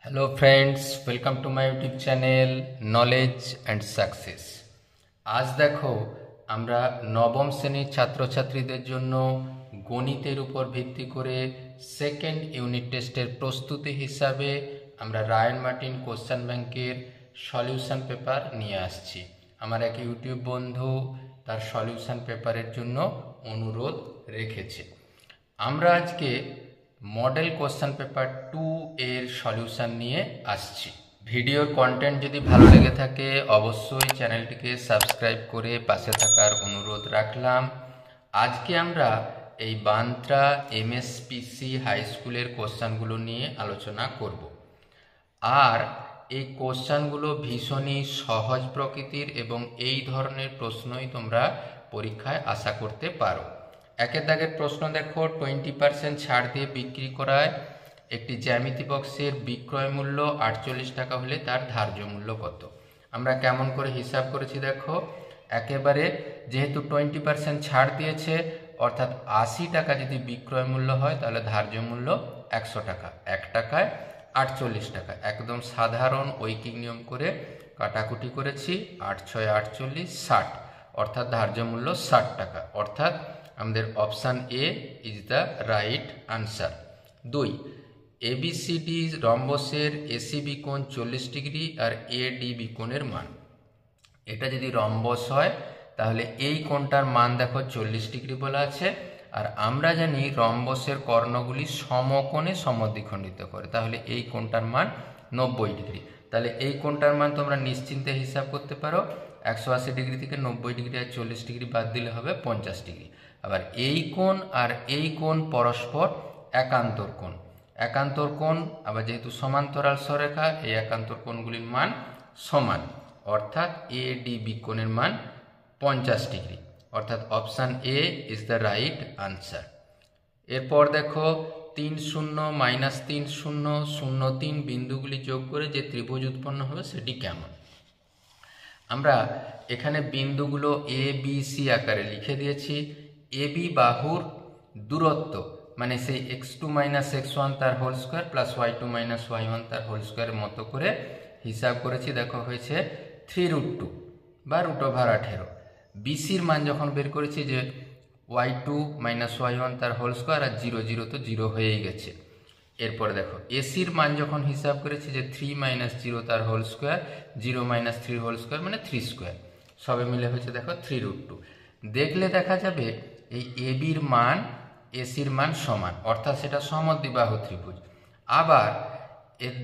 Hello friends, welcome to my YouTube channel knowledge and success. আজ দেখো আমরা নবম শ্রেণীর ছাত্রছাত্রীদের জন্য গণিতের উপর ভিত্তি করে সেকেন্ড ইউনিট টেস্টের প্রস্তুতি হিসাবে আমরা রায়ান মার্টিন কোশ্চেন ব্যাংকের সলিউশন পেপার নিয়ে আসছি। আমার এক ইউটিউব বন্ধু তার সলিউশন পেপারের জন্য অনুরোধ রেখেছে। আমরা আজকে মডেল কোশ্চেন পেপার 2 এর সলিউশন নিয়ে আসছি। ভিডিওর কন্টেন্ট যদি ভালো লেগে থাকে অবশ্যই চ্যানেলটিকে সাবস্ক্রাইব করে পাশে থাকার অনুরোধ রাখলাম। আজকে আমরা এই বান্ত্রা এমএসপিসি হাই স্কুলের কোশ্চেনগুলো নিয়ে আলোচনা করব। আর এই কোশ্চেনগুলো ভীষণই সহজ প্রকৃতির এবং এই ধরনের প্রশ্নই তোমরা পরীক্ষায় আশা করতে পারো। একের দাগের প্রশ্ন দেখো, 20% ছাড় দিয়ে বিক্রি করায় একটি জ্যামিতি বক্সের বিক্রয় মূল্য 48 টাকা হলে তার ধার্য মূল্য কত? আমরা কেমন করে হিসাব করেছি দেখো, একেবারে যেহেতু 20% ছাড় দিয়েছে অর্থাৎ 80 টাকা যদি বিক্রয় মূল্য হয় তাহলে ধার্য মূল্য 100 টাকা, 1 টাকায় 48 টাকা। একদম সাধারণ ঐকিক নিয়ম করে কাটাকুটি করেছি, 8 6 48 60, অর্থাৎ ধার্য মূল্য 60 টাকা, অর্থাৎ আমাদের option A is the right answer. 2, ABCD রম্বসের এসিবি কোণ 40 ডিগ্রি আর এডিবি কোণের মান। এটা যদি রম্বস হয় তাহলে এই কোণটার মান দেখো 40 ডিগ্রি বলা আছে, আর আমরা জানি রম্বসের কর্ণগুলি সমকোণে সমদ্বিখণ্ডিত করে, তাহলে এই কোণটার মান 90 ডিগ্রি। তাহলে এই কোণটার মান তোমরা নিশ্চিন্তে হিসাব করতে পারো। 180 ডিগ্রি থেকে 90 ডিগ্রি আর 40 ডিগ্রি বাদ দিলে হবে 50 ডিগ্রি। আবার এই কোণ আর এই কোণ পরস্পর একান্তর কোণ। একান্তর কোণ আবার যেহেতু সমান্তরাল সরেখা, এই একান্তর কোণগুলির মান সমান, অর্থাৎ এ ডি বি কোণের মান 50 ডিগ্রি, অর্থাৎ option A is the right answer. এরপর দেখো 3 0 -3 0 0 3 বিন্দুগুলি যোগ করে যে ত্রিভুজ উৎপন্ন হবে সেটি কেমন? আমরা এখানে বিন্দুগুলো এ বি সি আকারে লিখে দিয়েছি। এ বি বাহুর দূরত্ব মানে সেই x2 - x1 তার whole square plus y2 - y1 তার হোল স্কোয়ারের মতো করে হিসাব করেছি। দেখো হয়েছে 3√2 বা √18। বিসির মান যখন বের করেছি যে y2 - y1 তার হোল স্কোয়ার আর 0 0 তো 0 হয়েই গেছে। এরপরে দেখো এসির মান যখন হিসাব করেছি যে 3 - 0 তার হোল স্কোয়ার, 0 - 3 হোল স্কোয়ার মানে 3 স্কোয়ার, সবে মিলে হয়েছে দেখো 3√2। দেখলে দেখা যাবে এই এবির মান এসির মান সমান, অর্থাৎ সেটা সমদ্বিবাহু ত্রিভুজ। আবার এর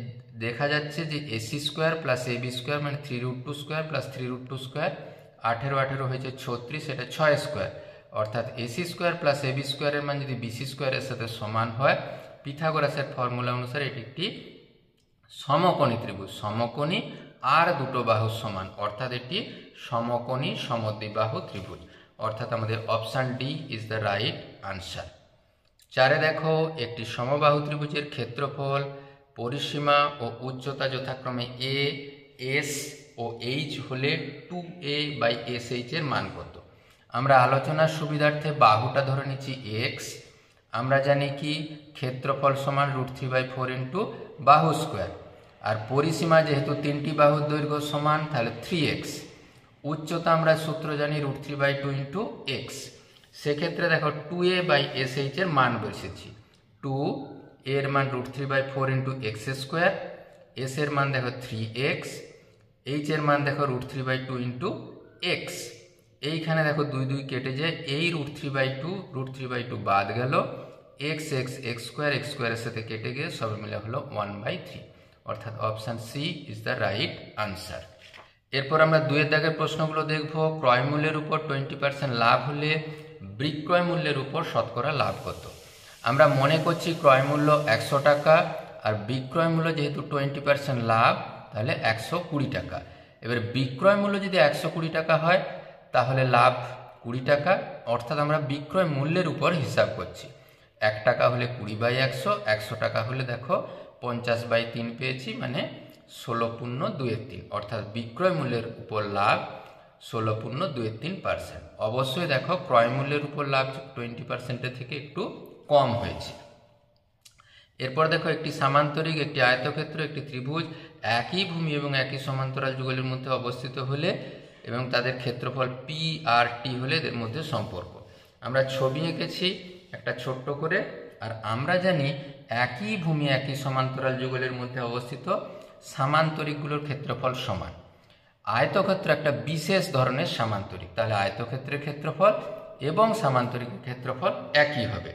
দেখা যাচ্ছে যে AC square plus AB square মানে 3√2 স্কোয়ার প্লাস 3√2 স্কোয়ার, 18 18 হয়েছে 36, এটা 6 স্কোয়ার, অর্থাৎ এসি স্কোয়ার প্লাস এবি স্কোয়ারের মান যদি বিসি স্কোয়ারের সাথে সমান হয়, পিথাগোরাসের ফর্মুলা অনুসারে এটি একটি সমকোণী ত্রিভুজ। সমকোণী আর দুটো বাহু সমান, অর্থাৎ এটি সমকোণী সমদ্বিবাহু ত্রিভুজ, অর্থাৎ আমাদের option D is the right answer. 4 দেখো একটি সমবাহু ত্রিভুজের ক্ষেত্রফল, পরিসীমা ও উচ্চতা যথাক্রমে এ এস ও এইচ হলে 2a/sh এর মান কত? আমরা আলোচনার সুবিধার্থে বাহুটা ধরে নিচ্ছি এক্স। আমরা জানি কি ক্ষেত্রফল সমান √3/4 ইন্টু বাহু স্কোয়ার, আর পরিসীমা যেহেতু তিনটি বাহুর দৈর্ঘ্য সমান তাহলে 3x। উচ্চতা আমরা সূত্র জানি √3/2 ইন্টু এক্স। সেক্ষেত্রে দেখো 2a/sh এর মান বসেছি। 2 এর মান √3/4 ইন্টু এক্স স্কোয়ার, এস এর মান দেখো 3x, এইচ এর মান দেখো √3/2 ইন্টু এক্স। এইখানে দেখো 2 2 কেটে যায়, এই √3/2 বাদ গেল, এক্স এক্স এক্স স্কোয়ারের সাথে কেটে গিয়ে সবে মিলে হলো 1/3, অর্থাৎ option C is the right answer. এরপর আমরা 2 এর দাগের প্রশ্নগুলো দেখব। ক্রয় মূল্যের উপর 20% লাভ হলে বিক্রয় মূল্যের উপর শতকরা লাভ কত? আমরা মনে করছি ক্রয় মূল্য 100 টাকা আর বিক্রয় মূল্য যেহেতু 20% লাভ তাহলে 120 টাকা। এবার বিক্রয় মূল্য যদি 120 টাকা হয় তাহলে লাভ 20 টাকা, অর্থাৎ আমরা বিক্রয় মূল্যের উপর হিসাব করছি। 1 টাকা হলে 20/100, 100 টাকা হলে দেখো 50/3 পেয়েছি, মানে 16.23, অর্থাৎ বিক্রয় মূল্যের উপর লাভ 16.23%। অবশ্যই দেখো ক্রয় মূল্যের উপর লাভ 20% থেকে একটু কম হয়েছে। এরপর দেখো একটি সামান্তরিক, একটি আয়তক্ষেত্র, একটি ত্রিভুজ একই ভূমি এবং একই সমান্তরাল যুগলের মধ্যে অবস্থিত হলে এবং তাদের ক্ষেত্রফল পি আর টি হলে এদের মধ্যে সম্পর্ক। আমরা ছবি এঁকেছি একটা ছোট্ট করে, আর আমরা জানি একই ভূমি একই সমান্তরাল যুগলের মধ্যে অবস্থিত সামান্তরিকগুলোর ক্ষেত্রফল সমান। আয়তক্ষেত্র একটা বিশেষ ধরনের সামান্তরিক, তাহলে আয়তক্ষেত্রের ক্ষেত্রফল এবং সামান্তরিকের ক্ষেত্রফল একই হবে।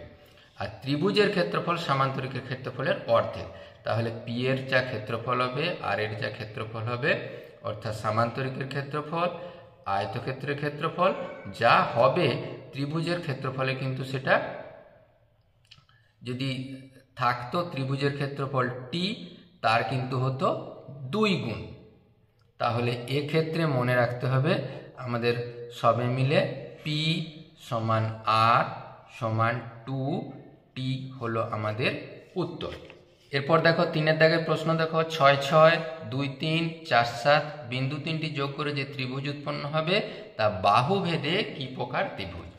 আর ত্রিভুজের ক্ষেত্রফল সামান্তরিকের ক্ষেত্রফলের অর্ধেক, তাহলে পি এর যা ক্ষেত্রফল হবে আর এর যা ক্ষেত্রফল হবে, অর্থাৎ সামান্তরিকের ক্ষেত্রফল আয়তক্ষেত্রের ক্ষেত্রফল যা হবে ত্রিভুজের ক্ষেত্রফলে কিন্তু সেটা যদি থাকতো ত্রিভুজের ক্ষেত্রফল টি, তার কিন্তু হতো 2 গুণ। তাহলে এক্ষেত্রে মনে রাখতে হবে আমাদের সবে মিলে পি সমান আর সমান 2টি হলো আমাদের উত্তর। এরপর দেখো 3 দাগের প্রশ্ন দেখো, 6 6 2 3 4 7 বিন্দু 3টি যোগ করে যে ত্রিভুজ উৎপন্ন হবে তা বাহু ভেদে কি প্রকার ত্রিভুজ।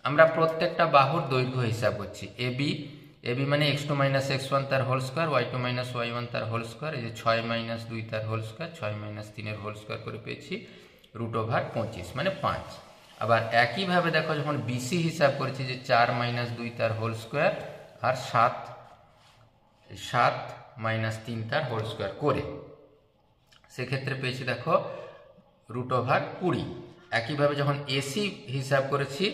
আমরা প্রত্যেকটা বাহুর দৈর্ঘ্য হিসাব করছি। এবি মানে x2 - x1 তার হোল স্কয়ার, y2 - y1 তার হোল স্কয়ার, এই যে 6 - 2 তার হোল স্কয়ার, 6 - 3 এর হোল স্কয়ার করে পেয়েছি √25 মানে 5। আবার একইভাবে দেখো যখন বিসি হিসাব করেছি যে 4 - 2 তার হোল স্কয়ার আর 7 - 3 তার হোল স্কয়ার করে সেক্ষেত্রে পেয়েছি দেখো √20। একইভাবে যখন এসি হিসাব করেছি,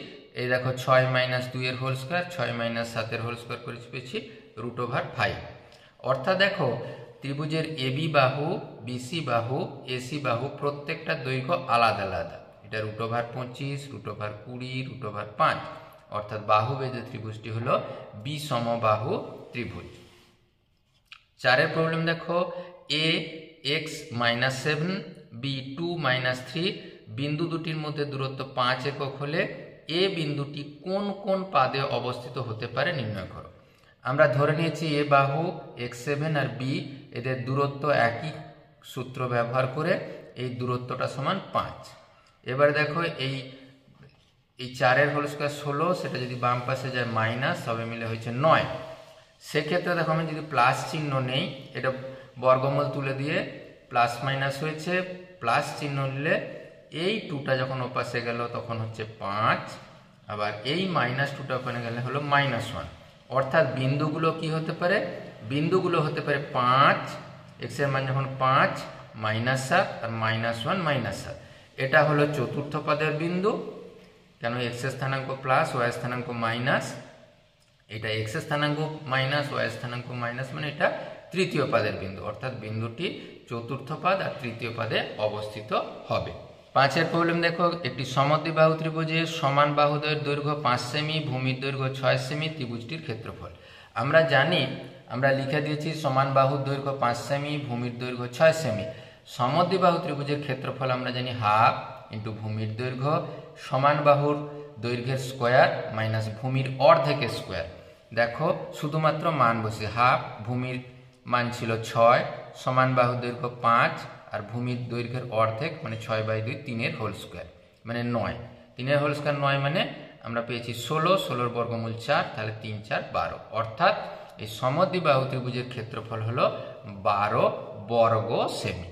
এই দেখো 6 - 2 এর হোল স্কয়ার, 6 - 7 এর হোল স্কয়ার করে পেয়েছি √5। অর্থাৎ দেখো ত্রিভুজের এবি বাহু, বিসি বাহু, এসি বাহু প্রত্যেকটা দৈর্ঘ্য আলাদা আলাদা। এটা √25, √20, √5, অর্থাৎ বাহু ভেদে ত্রিভুজটি হলো বিষমবাহু ত্রিভুজ। 4 প্রবলেম দেখো, এ x - 7 বি 2 - 3 বিন্দু দুটির মধ্যে দূরত্ব 5 একক হলে এ বিন্দুটি কোন কোন পাদে অবস্থিত হতে পারে নির্ণয় করো। আমরা ধরে নিয়েছি এ বাহু x7 আর বি এদের দূরত্ব একই সূত্র ব্যবহার করে এই দূরত্বটা সমান 5। এবার দেখো এই 4 এর হোল স্কয়ার 16, সেটা যদি বাম পাশে যায় মাইনাস, সবে মিলে হয়েছে 9। সেক্ষেত্রে দেখো আমি যদি প্লাস চিহ্ন নেই, এটা বর্গমূল তুলে দিয়ে প্লাস মাইনাস হয়েছে, প্লাস চিহ্ন নিলে এই 2টা যখন ওপাশে গেল তখন হচ্ছে 5, আবার এই -2টা ওখানে গেলে হলো -1। অর্থাৎ বিন্দুগুলো কি হতে পারে, বিন্দুগুলো হতে পারে 5, x এর মান যখন 5 -7 আর -1 -7। এটা হলো চতুর্থ পদের বিন্দু, কেন x এর স্থানাঙ্ক প্লাস y এর স্থানাঙ্ক মাইনাস, এটা x এর স্থানাঙ্ক মাইনাস y এর স্থানাঙ্ক মাইনাস, মানে এটা তৃতীয় পদের বিন্দু, অর্থাৎ বিন্দুটি চতুর্থ পদ আর তৃতীয় পদে অবস্থিত হবে। 5 প্রবলেম দেখো, একটি সমদ্বিবাহু ত্রিভুজের সমান বাহুদ্বয়ের দৈর্ঘ্য 5 সেমি, ভূমির দৈর্ঘ্য 6 সেমি, ত্রিভুজটির ক্ষেত্রফল। আমরা জানি, আমরা লিখে দিয়েছি সমান বাহুর দৈর্ঘ্য 5 সেমি, ভূমির দৈর্ঘ্য 6 সেমি। সমদ্বিবাহু ত্রিভুজের ক্ষেত্রফল আমরা জানি হাফ ইন্টু ভূমির দৈর্ঘ্য সমান বাহুর দৈর্ঘ্যের স্কোয়ার মাইনাস ভূমির অর্ধেকের স্কোয়ার। দেখো শুধুমাত্র মান বসে, হাফ ভূমির মান ছিল 6, সমান বাহুর দৈর্ঘ্য 5 আর ভূমির দৈর্ঘ্যের অর্ধেক মানে 6/2, 3 হোল স্কোয়ার মানে 9, 3 হোল স্কোয়ার 9 মানে আমরা পেয়েছি 16, 16 বর্গমূল 4, তাহলে 3 4 12। অর্থাৎ এই সমদ্বিবাহু ত্রিভুজের ক্ষেত্রফল হলো 12 বর্গ সেমি।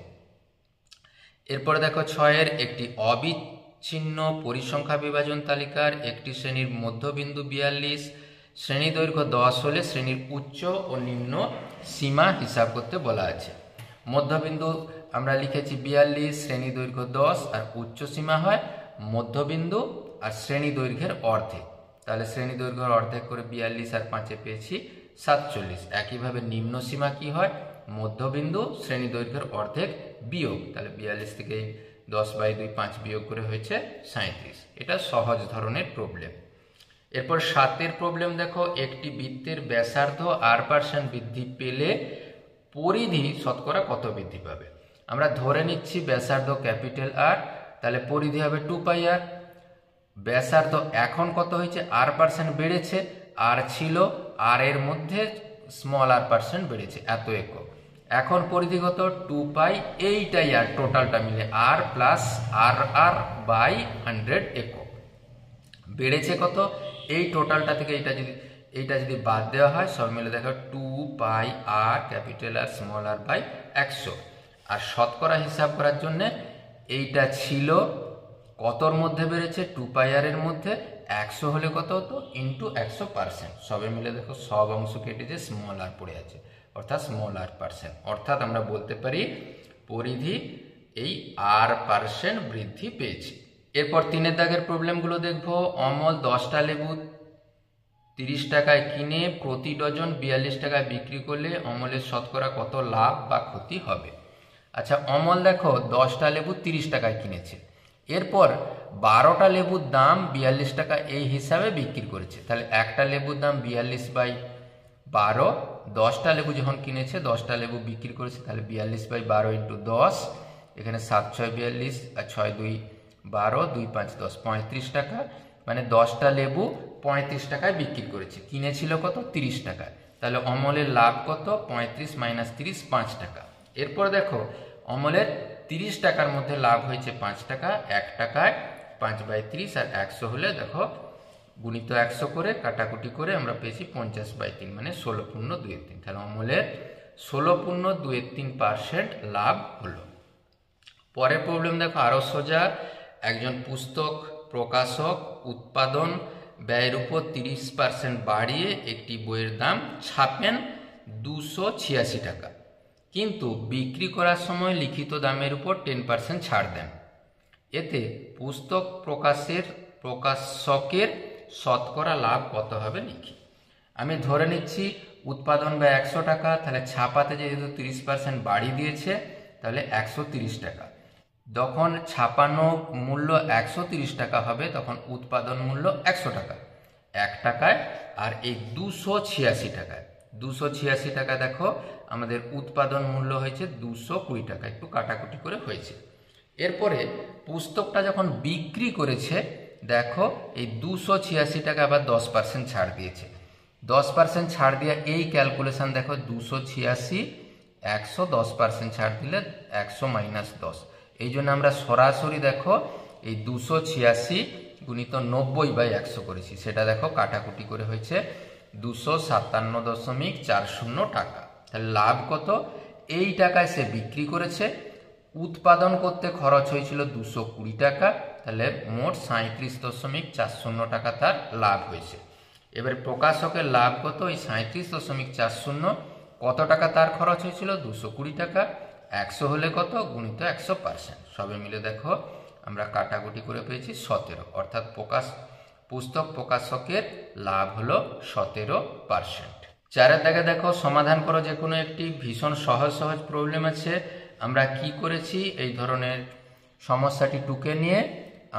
এরপরে দেখো 6 একটি অবিচ্ছিন্ন পরিসংখ্যা বিভাজন তালিকার একটি শ্রেণীর মধ্যবিন্দু 42, শ্রেণী দৈর্ঘ্য 10 হলে শ্রেণীর উচ্চ ও নিম্ন সীমা হিসাব করতে বলা আছে। মধ্যবিন্দু আমরা লিখেছি 42, শ্রেণী দৈর্ঘ্য 10 আর উচ্চ সীমা হয় মধ্যবিন্দু আর শ্রেণী দৈর্ঘ্যের অর্ধেক, তাহলে শ্রেণী দৈর্ঘ্যের অর্ধেক করে 42 আর 5 পেয়েছি 47। একইভাবে নিম্ন সীমা কি হয়, মধ্যবিন্দু শ্রেণী দৈর্ঘ্যের অর্ধেক বিয়োগ, তাহলে 42 থেকে 10/2 5 বিয়োগ করে হয়েছে 37। এটা সহজ ধরনের প্রবলেম। এরপর 7 প্রবলেম দেখো, একটি বৃত্তের ব্যাসার্ধ r% বৃদ্ধি পেলে পরিধি শতকরা কত বৃদ্ধি পাবে। আমরা ধরে নিচ্ছি ব্যাসার্ধ ক্যাপিটাল R, তাহলে পরিধি হবে 2πr। ব্যাসার্ধ এখন কত হয়েছে, r% বেড়েছে, আর ছিল r এর মধ্যে স্মল r% বেড়েছে এত একক, এখন পরিধি কত 2π, এইটাই আর টোটালটা মিলে r প্লাস r/100 একক। বেড়েছে কত, এই টোটালটা থেকে এটা যদি এইটা যদি বাদ দেওয়া হয় সব মিলে দেখো 2πr capital R small R by 100। আর শতকরা হিসাব করার জন্য এইটা ছিল কতর মধ্যে বেড়েছে, 2πr এর মধ্যে, 100 হলে কত হতো ইন্টু 100%। সবে মিলে দেখো সব অংশ কেটে যে স্মল আর পড়ে আছে, অর্থাৎ স্মল আর পার্সেন্ট। অর্থাৎ আমরা বলতে পারি পরিধি এই r% বৃদ্ধি পেয়েছে। এরপর 3 দাগের প্রবলেমগুলো দেখবো। অমল 10টা লেবু 30 টাকায় কিনে প্রতি ডজন 42 টাকায় বিক্রি করলে অমলের শতকরা কত লাভ বা ক্ষতি হবে। আচ্ছা, অমল দেখো 10টা লেবু 30 টাকায় কিনেছে, এরপর 12টা লেবুর দাম 42 টাকা এই হিসাবে বিক্রি করেছে। তাহলে একটা লেবুর দাম 42/12, 10টা লেবু যখন কিনেছে 10টা লেবু বিক্রি করেছে, তাহলে 42/12 ইন্টু 10, এখানে 7 6 42 আর 6 2 12, 2 5 10, 35 টাকা। মানে 10টা লেবু 35 টাকায় বিক্রি করেছে, কিনেছিল কত 30 টাকায়। তাহলে অমলের লাভ কত, 35 - 30 5 টাকা। এরপর দেখো অমলের 30 টাকার মধ্যে লাভ হয়েছে 5 টাকা, 1 টাকায় 5/30 আর 100 হলে দেখো গুণিত 100 করে কাটাকুটি করে আমরা পেয়েছি 50/3, মানে 16.23। তাহলে অমলের 16.23% লাভ হলো। পরের প্রবলেম দেখো আরো সোজা। একজন পুস্তক প্রকাশক উৎপাদন ব্যয়ের উপর 30% বাড়িয়ে একটি বইয়ের দাম ছাপেন 286 টাকা, কিন্তু বিক্রি করার সময় লিখিত দামের উপর 10% ছাড় দেন। এতে পুস্তক প্রকাশকের শতকরা লাভ কত হবে লিখি। আমি ধরে নিচ্ছি উৎপাদন ব্যয় 100 টাকা, তাহলে ছাপাতে যেহেতু 30% বাড়িয়ে দিয়েছে তাহলে 130 টাকা। যখন ছাপানো মূল্য 130 টাকা হবে তখন উৎপাদন মূল্য 100 টাকা, 1 টাকায়। আর এই 286 টাকায়, 286 টাকা দেখো আমাদের উৎপাদন মূল্য হয়েছে 220 টাকা, একটু কাটাকুটি করে হয়েছে। এরপরে পুস্তকটা যখন বিক্রি করেছে দেখো এই 286 টাকা আবার 10% ছাড় দিয়েছে। 10% ছাড় দিয়ে এই ক্যালকুলেশন দেখো 286 100, 10% ছাড় দিলে 100 - 10। এই জন্য আমরা সরাসরি দেখো এই 286 গুণিত 90/100 করেছি, সেটা দেখো কাটাকুটি করে হয়েছে 257.40 টাকা। তাহলে লাভ কত, এই টাকায় সে বিক্রি করেছে, উৎপাদন করতে খরচ হয়েছিল 220 টাকা, তাহলে মোট 37.40 টাকা তার লাভ হয়েছে। এবার প্রকাশকের লাভ কত, এই 37.40, কত টাকা তার খরচ হয়েছিল 220 টাকা, 100 হলে কত গুণিত 100%। সবে মিলে দেখো আমরা কাটাকুটি করে পেয়েছি 17, অর্থাৎ পুস্তক প্রকাশকের লাভ হলো 17%। 4 দাগে দেখো সমাধান করো যে কোনো একটি। ভীষণ সহজ সহজ প্রবলেম আছে। আমরা কি করেছি, এই ধরনের সমস্যাটি টুকে নিয়ে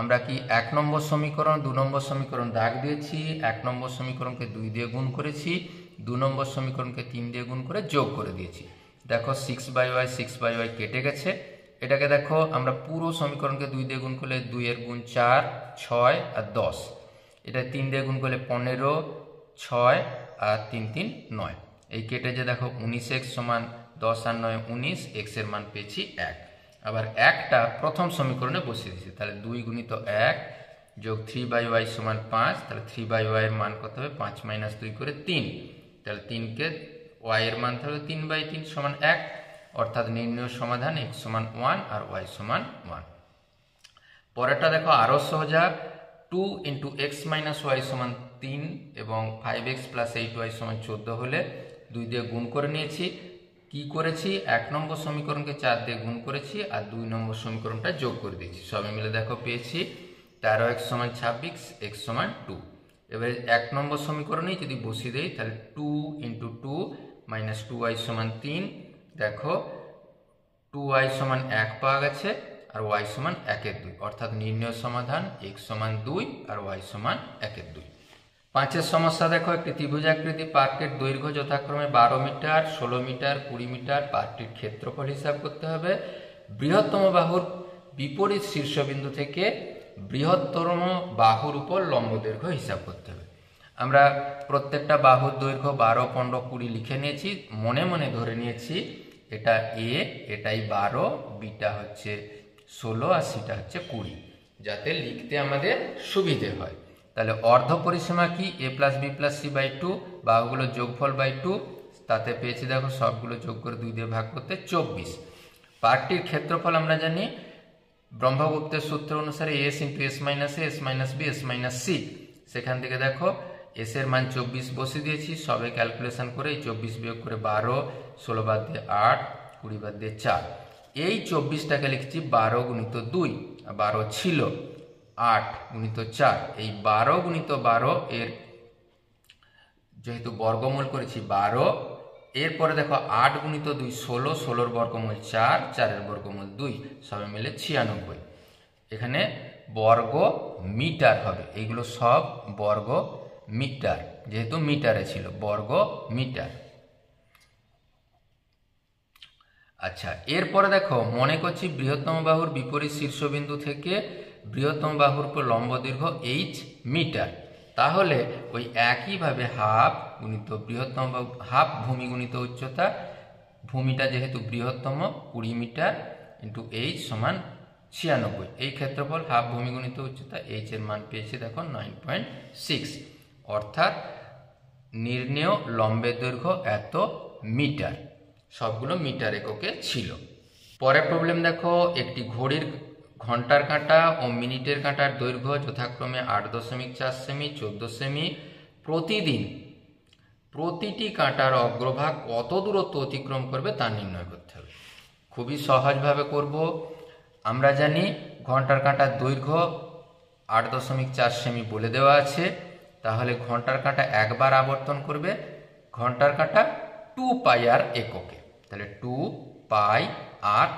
আমরা কি 1 নম্বর সমীকরণ 2 নম্বর সমীকরণ দাগ দিয়েছি, 1 নম্বর সমীকরণকে 2 দিয়ে গুণ করেছি, 2 নম্বর সমীকরণকে 3 দিয়ে গুণ করে যোগ করে দিয়েছি। দেখো 6/y 6/y কেটে গেছে। এটাকে দেখো আমরা পুরো সমীকরণকে 2 দিয়ে গুণ করলে 2 এর গুণ 4, 6 আর 10। এটা 3 দিয়ে গুণ করলে 15, 6 আর 3 3 9। এই কেটে যে দেখো 19x সমান 10 আর 9 19, x এর মান পেয়েছি 1। আবার 1টা প্রথম সমীকরণে বসিয়ে দিয়েছি, তাহলে 2 গুণিত 1 যোগ 3/y সমান 5। তাহলে 3/y এর মান কত হবে, 5 - 2 করে 3। তাহলে 3কে y এর মান থাকবে 3/3 সমান 1, অর্থাৎ নির্ণয় সমাধান x সমান 1 আর y সমান 1। পরেরটা দেখো আরো সোজা। 2 × x - y সমান 3 এবং 5x + 8y সমান 14 হলে 2 দিয়ে গুণ করে নিয়েছি। কি করেছি, 1 নম্বর সমীকরণকে 4 দিয়ে গুণ করেছি আর 2 নম্বর সমীকরণটা যোগ করে দিয়েছি। সবই মিলে দেখো পেয়েছি 13x সমান 26, x সমান 2। এবারে 1 নম্বর সমীকরণেই যদি বসিয়ে দেই তাহলে 2 × 2 - 2y সমান 3। দেখো 2y সমান 1 পাওয়া গেছে আর y সমান 1/2, অর্থাৎ নির্ণয় সমাধান x সমান 2 আর y সমান 1/2। 5 সমস্যা দেখো। একটি ত্রিভুজাকৃতি পার্কের দৈর্ঘ্য যথাক্রমে 12 মিটার, 16 মিটার, 20 মিটার। পার্কটির ক্ষেত্রফল হিসাব করতে হবে। বৃহত্তম বাহুর বিপরীত শীর্ষবিন্দু থেকে বৃহত্তম বাহুর উপর লম্ব দৈর্ঘ্য হিসাব করতে হবে। আমরা প্রত্যেকটা বাহুর দৈর্ঘ্য 12, 15, 20 লিখে নিয়েছি, মনে মনে ধরে নিয়েছি এটা a, এটাই 12, বিটা হচ্ছে 16 আর সিটা হচ্ছে 20, যাতে লিখতে আমাদের সুবিধে হয়। তাহলে অর্ধ পরিসীমা কি a plus B plus C by 2, বাহুগুলো যোগফল বাই 2, তাতে পেয়েছি দেখো সবগুলো যোগ করে 2 দিয়ে ভাগ করতে 24। পার্কটির ক্ষেত্রফল আমরা জানি ব্রহ্মগুপ্তের সূত্র অনুসারে S into S minus A, S minus B, S minus C. সেখান থেকে দেখো এস এর মান 24 বসিয়ে দিয়েছি, সবে ক্যালকুলেশন করে এই 24 বিয়োগ করে 12, 16 বাদ দিয়ে 8, 20 বাদ দিয়ে 4। এই 24টাকে লিখছি 12 গুণিত 2, 12 ছিল 8 গুণিত 4। এই 12 গুণিত 12 এর যেহেতু বর্গমূল করেছি 12, এরপরে দেখো 8 গুণিত 2 16, 16 বর্গমূল 4, 4 বর্গমূল 2, সবে মিলে 96। এখানে বর্গ মিটার হবে, এইগুলো সব বর্গ মিটার, যেহেতু মিটারে ছিল বর্গ মিটার। আচ্ছা, এরপরে দেখো মনে করছি বৃহত্তম বাহুর বিপরীত শীর্ষবিন্দু থেকে বৃহত্তম বাহুর উপর লম্ব দৈর্ঘ্য h মিটার। তাহলে ওই একইভাবে হাফ গুণিত বৃহত্তম বাহু, হাফ ভূমি গুণিত উচ্চতা, ভূমিটা যেহেতু বৃহত্তম 20 মিটার ইন্টু h সমান 96। এই ক্ষেত্রফল হাফ ভূমি গুণিত উচ্চতা, h এর মান পেয়েছি দেখো 9.6, অর্থাৎ নির্ণেয় লম্বের দৈর্ঘ্য এত মিটার। সবগুলো মিটার এককে ছিল। পরের প্রবলেম দেখো, একটি ঘড়ির ঘন্টার কাঁটা ও মিনিটের কাঁটার দৈর্ঘ্য যথাক্রমে 8.4 সেমি, 14 সেমি। প্রতিদিন প্রতিটি কাঁটার অগ্রভাগ কত দূরত্ব অতিক্রম করবে তা নির্ণয় করতে হবে। খুবই সহজভাবে করব। আমরা জানি ঘন্টার কাঁটার দৈর্ঘ্য 8.4 সেমি বলে দেওয়া আছে, তাহলে ঘন্টার কাঁটা একবার আবর্তন করবে, ঘন্টার কাঁটা 2 পাই আর এককে, তাহলে 2 পাই আর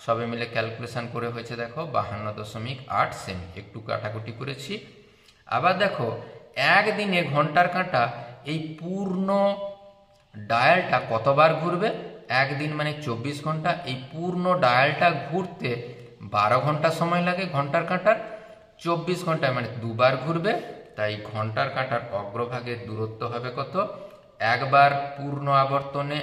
সবে মিলে ক্যালকুলেশন করে হয়েছে দেখো 52.8 সেমি, একটু কাটাকুটি করেছি। আবার দেখো একদিনে ঘন্টার কাঁটা এই পূর্ণ ডায়ালটা কতবার ঘুরবে, একদিন মানে 24 ঘন্টা, এই পূর্ণ ডায়ালটা ঘুরতে 12 ঘন্টা সময় লাগে ঘন্টার কাঁটার, 24 ঘন্টায় মানে দুবার ঘুরবে, তাই ঘন্টার কাঁটার অগ্রভাগের দূরত্ব হবে কত, একবার পূর্ণ আবর্তনে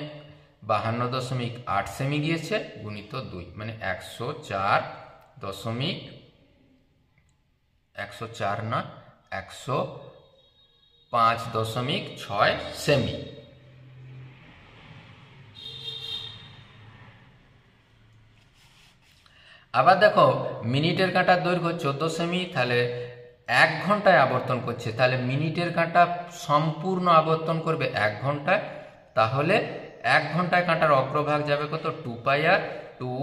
52.8 সেমি গিয়েছে গুণিত 2 মানে 105.6 সেমি। আবার দেখো মিনিটের কাঁটার দৈর্ঘ্য 14 সেমি, তাহলে 1 ঘন্টায় আবর্তন করছে, তাহলে মিনিটের কাঁটা সম্পূর্ণ আবর্তন করবে 1 ঘন্টায়, তাহলে 1 ঘন্টায় কাঁটার অগ্রভাগ যাবে কত, 2 পাই আর, 2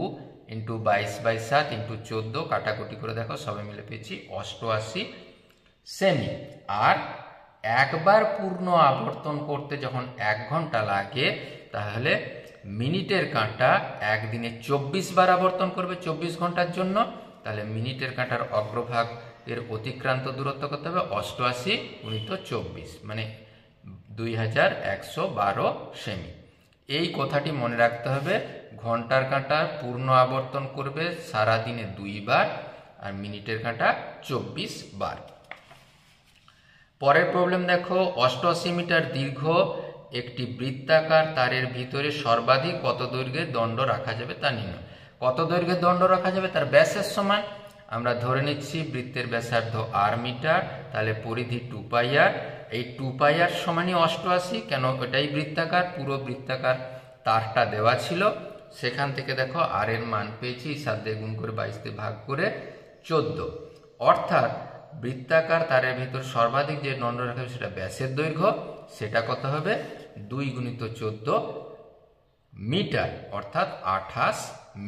ইন্টু 22/7 ইন্টু 14, কাটাকুটি করে দেখো সবে মিলে পেয়েছি 88 সেমি। আর একবার পূর্ণ আবর্তন করতে যখন 1 ঘন্টা লাগে, তাহলে মিনিটের কাঁটা একদিনে 24 বার আবর্তন করবে 24 ঘন্টার জন্য, তাহলে মিনিটের কাঁটার অগ্রভাগ এর অতিক্রান্ত দূরত্ব কত হবে, 88 গুণিত 24 মানে 2112 সেমি। এই কথাটি মনে রাখতে হবে, ঘন্টার কাঁটা পূর্ণ আবর্তন করবে সারাদিনে 2 বার আর মিনিটের কাঁটা 24 বার। পরের প্রবলেম দেখো, 88 মিটার দীর্ঘ একটি বৃত্তাকার তারের ভিতরে সর্বাধিক কত দৈর্ঘ্যের দণ্ড রাখা যাবে তা নির্ণয়। কত দৈর্ঘ্যের দণ্ড রাখা যাবে, তার ব্যাসের সমান। আমরা ধরে নিচ্ছি বৃত্তের ব্যাসার্ধ r মিটার, তাহলে পরিধি 2 পাই আর, এই 2 পাই আর সমানই 88, কেন এটাই বৃত্তাকার, পুরো বৃত্তাকার তারটা দেওয়া ছিল। সেখান থেকে দেখো আর এর মান পেয়েছি 7 দিয়ে গুণ করে 22 দিয়ে ভাগ করে 14, অর্থাৎ বৃত্তাকার তারের ভিতর সর্বাধিক যে দণ্ড রাখা হবে সেটা ব্যাসের দৈর্ঘ্য, সেটা কত হবে 2 গুণিত 14 মিটার, অর্থাৎ 28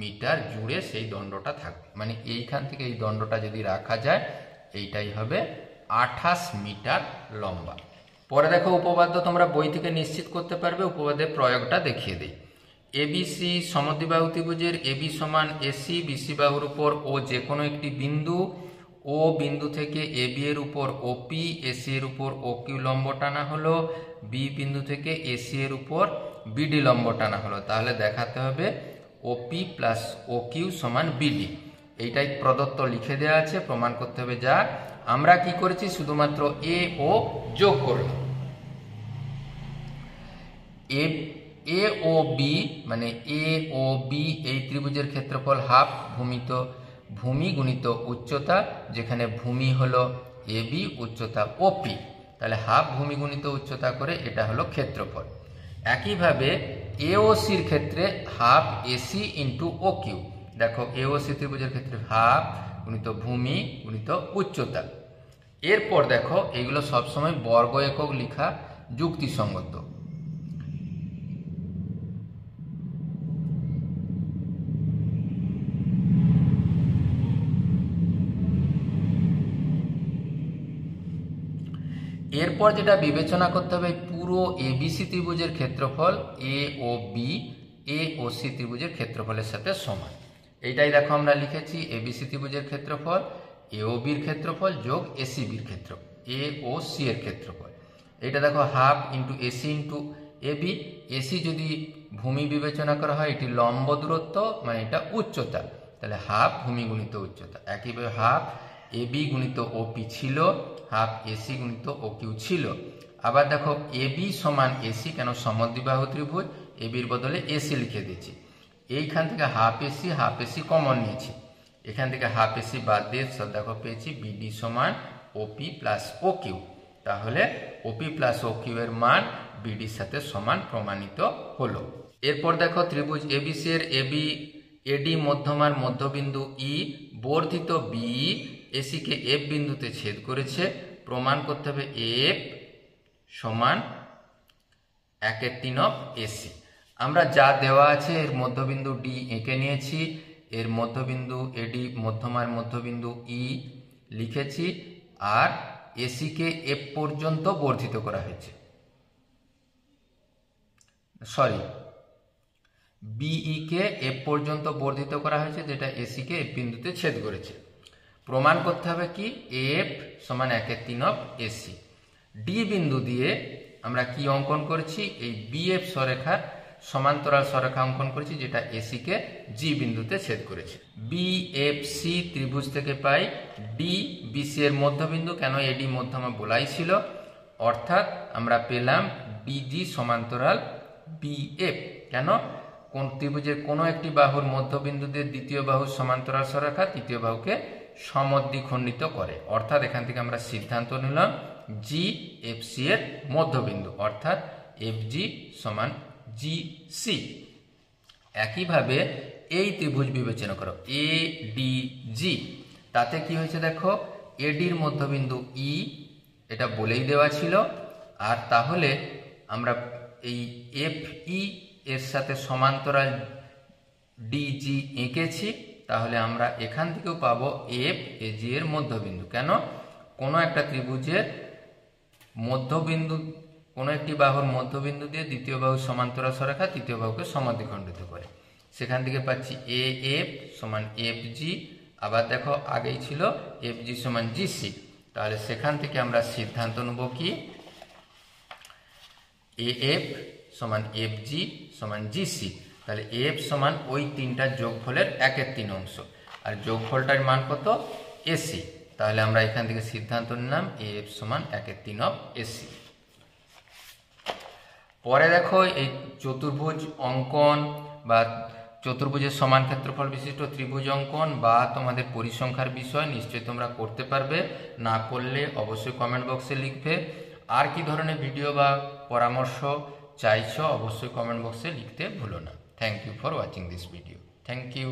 মিটার জুড়ে সেই দণ্ডটা থাকবে। মানে এইখান থেকে এই দণ্ডটা যদি রাখা যায়, এইটাই হবে 28 মিটার লম্বা। পরে দেখো উপপাদ্য তোমরা বই থেকে নিশ্চিত করতে পারবে, উপপাদ্যের প্রয়োগটা দেখিয়ে দিই। এবিসি সমদ্বিবাহু ত্রিভুজের এবি সমান এসি, বিসি বাহুর উপর ও যে কোনো একটি বিন্দু, ও বিন্দু থেকে এবি এর উপর ওপি, এসি এর উপর ওকিউ লম্ব টানা হলো, বি বিন্দু থেকে এসি এর উপর বিডি লম্ব টানা হলো, তাহলে দেখাতে হবে ওপি প্লাস ওকিউ সমান বিডি। এইটাই প্রদত্ত লিখে দেওয়া আছে, প্রমাণ করতে হবে। যা আমরা কি করেছি, শুধুমাত্র এ ও যোগ করলাম। এ ও বি মানে এ ও বি এই ত্রিভুজের ক্ষেত্রফল হাফ ভূমি গুণিত উচ্চতা, যেখানে ভূমি হলো AB উচ্চতা OP, তাহলে হাফ ভূমি গুণিত উচ্চতা করে এটা হলো ক্ষেত্রফল। একইভাবে AOCর ক্ষেত্রে হাফ AC ইন্টু OQ। দেখো AOC ত্রিভুজের ক্ষেত্রে হাফ গুণিত ভূমি গুণিত উচ্চতা। এরপর দেখো এগুলো সবসময় বর্গ একক লেখা যুক্তিসঙ্গত। এরপর যেটা বিবেচনা করতে হবে, পুরো ABC ত্রিভুজের ক্ষেত্রফল AOB AOC ত্রিভুজের ক্ষেত্রফলের সাথে সমান। এইটাই দেখো আমরা লিখেছি ABC ত্রিভুজের ক্ষেত্রফল AOBর ক্ষেত্রফল যোগ ACBর ক্ষেত্রফল AOC এর ক্ষেত্রফল। এটা দেখো half into AC into AB। AC যদি ভূমি বিবেচনা করা হয় এটি লম্ব দূরত্ব, মানে এটা উচ্চতা, তাহলে হাফ ভূমি গুণিত উচ্চতা। একইভাবে হাফ AB গুণিত OP ছিল, হাফ AC গুণিত OQ ছিল। আবার দেখো AB সমান AC, কেন সমদ্বিবাহু ত্রিভুজ, ABর বদলে AC লিখে দিয়েছি। এইখান থেকে হাফ AC কমন নিয়েছি, এখান থেকে হাফ AC বাদ দিয়ে সব দেখো পেয়েছি BD সমান OP প্লাস OQ। তাহলে OP প্লাস OQ এর মান BDর সাথে সমান প্রমাণিত হলো। এরপর দেখো ত্রিভুজ ABC এর AD মধ্যমার মধ্যবিন্দু E বর্ধিত BE AC কে F বিন্দুতে ছেদ করেছে। প্রমাণ করতে হবে F সমান 1/3 AC। আমরা যা দেওয়া আছে এর মধ্যবিন্দু D এঁকে নিয়েছি, এর মধ্যবিন্দু AD মধ্যমার মধ্যবিন্দু E লিখেছি, আর AC কে F পর্যন্ত বর্ধিত করা হয়েছে, BE কে F পর্যন্ত বর্ধিত করা হয়েছে, যেটা AC কে F বিন্দুতে ছেদ করেছে। প্রমাণ করতে হবে কি F সমান 1/3 AC। D বিন্দু দিয়ে আমরা কি অঙ্কন করেছি, এই BF সরেখার সমান্তরাল সরেখা অঙ্কন করেছি, যেটা AC কে G বিন্দুতে ছেদ করেছে। BFC ত্রিভুজ থেকে পাই DBC এর মধ্যবিন্দু, কেন AD মধ্যমা বলাই ছিল, অর্থাৎ আমরা পেলাম DG সমান্তরাল BF। কেন, কোন ত্রিভুজের কোনো একটি বাহুর মধ্যবিন্দু দিয়ে দ্বিতীয় বাহুর সমান্তরাল সরেখা তৃতীয় বাহুকে সমদ্বিখণ্ডিত করে, অর্থাৎ এখান থেকে আমরা সিদ্ধান্ত নিলাম GFC এর মধ্যবিন্দু, অর্থাৎ FG সমান GC। একইভাবে এই ত্রিভুজ বিবেচনা করো ADG, তাতে কি হয়েছে দেখো ADর মধ্যবিন্দু E, এটা বলেই দেওয়া ছিল। আর তাহলে আমরা এই FE এর সাথে সমান্তরাল DG এঁকেছি, তাহলে আমরা এখান থেকেও পাবো FAG এর মধ্যবিন্দু। কেন, কোনো একটা ত্রিভুজের মধ্যবিন্দু, কোনো একটি বাহুর মধ্যবিন্দু দিয়ে দ্বিতীয় বাহুর সমান্তরাল সরেখা তৃতীয় বাহুকে সমদ্বিখণ্ডিত করে, সেখান থেকে পাচ্ছি AF সমান FG। আবার দেখো আগেই ছিল FG সমান GC, তাহলে সেখান থেকে আমরা সিদ্ধান্ত নেব কি AF সমান FG সমান GC। তাহলে AF সমান ওই তিনটা যোগফলের 1/3 অংশ, আর যোগফলটার মান কত AC। তাহলে আমরা এখান থেকে সিদ্ধান্ত নিলাম AF সমান 1/3 AC। পরে দেখো এই চতুর্ভুজ অঙ্কন বা চতুর্ভুজের সমান ক্ষেত্রফল বিশিষ্ট ত্রিভুজ অঙ্কন বা তোমাদের পরিসংখ্যার বিষয় নিশ্চয়ই তোমরা করতে পারবে, না করলে অবশ্যই কমেন্ট বক্সে লিখবে। আর কি ধরনের ভিডিও বা পরামর্শ চাইছো অবশ্যই কমেন্ট বক্সে লিখতে ভুলো না। Thank you for watching this video. Thank you.